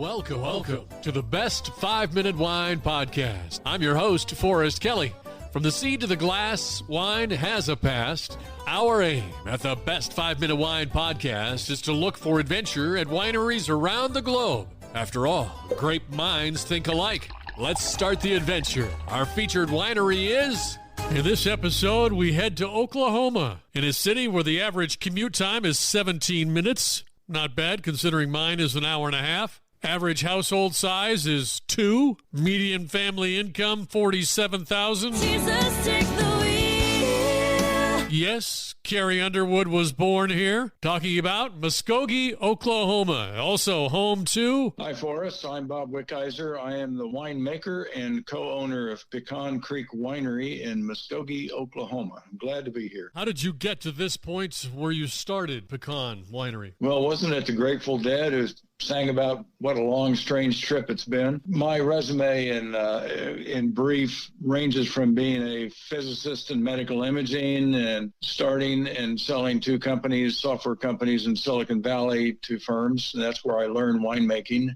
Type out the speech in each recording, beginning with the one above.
Welcome to the Best 5-Minute Wine Podcast. I'm your host, Forrest Kelly. From the seed to the glass, wine has a past. Our aim at the Best 5-Minute Wine Podcast is to look for adventure at wineries around the globe. After all, grape minds think alike. Let's start the adventure. Our featured winery is... In this episode, we head to Oklahoma, in a city where the average commute time is 17 minutes. Not bad, considering mine is an hour and a half. Average household size is 2. Median family income, $47,000. Jesus, take the wheel. Yes, Carrie Underwood was born here. Talking about Muskogee, Oklahoma. Also home to... Hi, Forrest. I'm Bob Wickizer. I am the winemaker and co-owner of Pecan Creek Winery in Muskogee, Oklahoma. I'm glad to be here. How did you get to this point where you started Pecan Winery? Well, wasn't it the Grateful Dead who sang about what a long, strange trip it's been? My resume in brief ranges from being a physicist in medical imaging and starting and selling 2 companies, software companies in Silicon Valley, 2 firms. And that's where I learned winemaking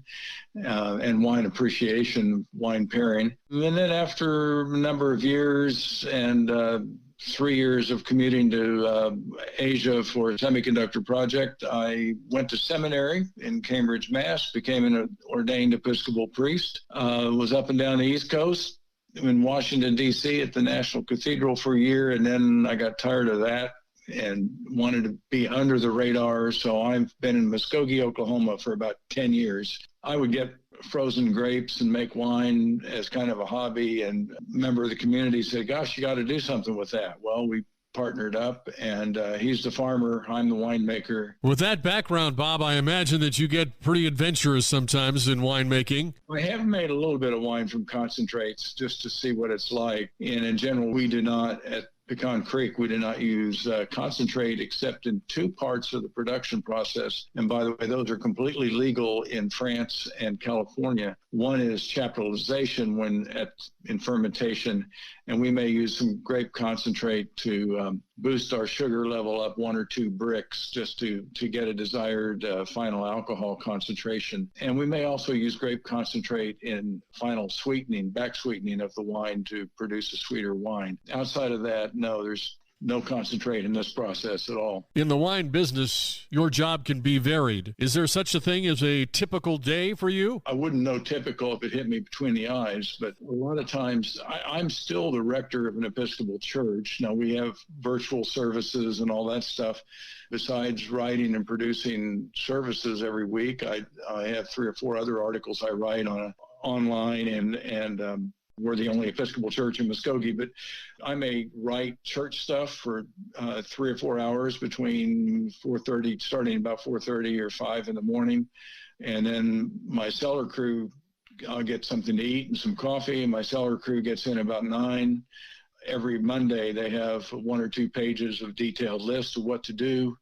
and wine appreciation, wine pairing. And then after a number of years and 3 years of commuting to Asia for a semiconductor project, I went to seminary in Cambridge, Mass., became an ordained Episcopal priest, was up and down the East Coast, in Washington, D.C. at the National Cathedral for a year, and then I got tired of that and wanted to be under the radar, so I've been in Muskogee, Oklahoma for about 10 years. I would get frozen grapes and make wine as kind of a hobby, and a member of the community said, gosh, you got to do something with that. Well, we partnered up, and he's the farmer, I'm the winemaker. With that background, Bob, I imagine that you get pretty adventurous sometimes in winemaking. I have made a little bit of wine from concentrates just to see what it's like. And in general, we do not, at Pecan Creek, we do not use concentrate except in 2 parts of the production process. And by the way, those are completely legal in France and California. One is chaptalization in fermentation, and we may use some grape concentrate to boost our sugar level up 1 or 2 bricks just to get a desired final alcohol concentration. And we may also use grape concentrate in final sweetening, back sweetening of the wine to produce a sweeter wine. Outside of that, no, there's no concentrate in this process at all. In the wine business, your job can be varied. Is there such a thing as a typical day for you? I wouldn't know typical if it hit me between the eyes, but a lot of times I'm still the rector of an Episcopal church. Now, we have virtual services and all that stuff. Besides writing and producing services every week, I have 3 or 4 other articles I write online and we're the only Episcopal church in Muskogee, but I may write church stuff for 3 or 4 hours between 4:30, starting about 4:30 or 5 in the morning. And then my cellar crew, I'll get something to eat and some coffee. And my cellar crew gets in about 9. Every Monday, they have 1 or 2 pages of detailed lists of what to do.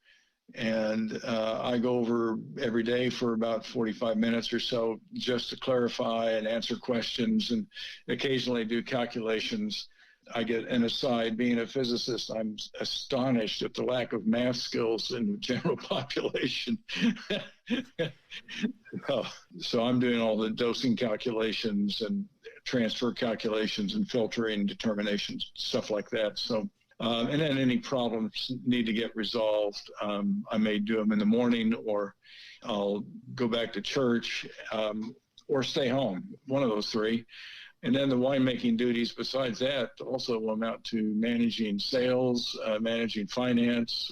And I go over every day for about 45 minutes or so just to clarify and answer questions and occasionally do calculations. I get an aside, being a physicist, I'm astonished at the lack of math skills in the general population. So I'm doing all the dosing calculations and transfer calculations and filtering determinations, stuff like that. So and then any problems need to get resolved. I may do them in the morning, or I'll go back to church or stay home, one of those 3. And then the winemaking duties besides that also amount to managing sales, managing finance,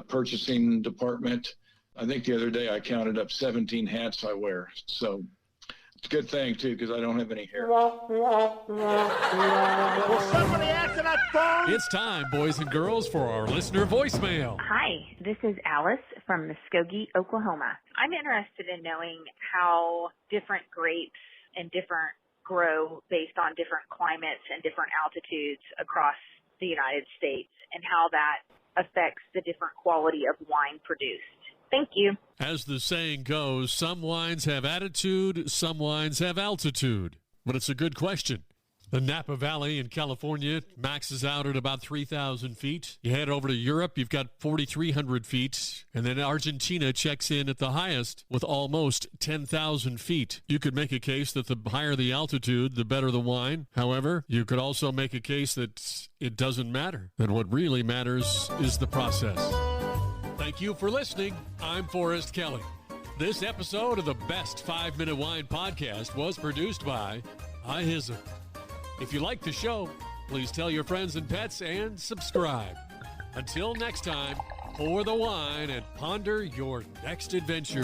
purchasing department. I think the other day I counted up 17 hats I wear. So it's a good thing, too, because I don't have any hair. It's time, boys and girls, for our listener voicemail. Hi, this is Alice from Muskogee, Oklahoma. I'm interested in knowing how different grapes and different grow based on different climates and different altitudes across the United States, and how that affects the different quality of wine produced. Thank you. As the saying goes, some wines have attitude, some wines have altitude. But it's a good question. The Napa Valley in California maxes out at about 3,000 feet. You head over to Europe, you've got 4,300 feet. And then Argentina checks in at the highest with almost 10,000 feet. You could make a case that the higher the altitude, the better the wine. However, you could also make a case that it doesn't matter, that what really matters is the process. Thank you for listening. I'm Forrest Kelly. This episode of the Best 5-Minute Wine Podcast was produced by iHizzle. If you like the show, please tell your friends and pets and subscribe. Until next time, pour the wine and ponder your next adventure.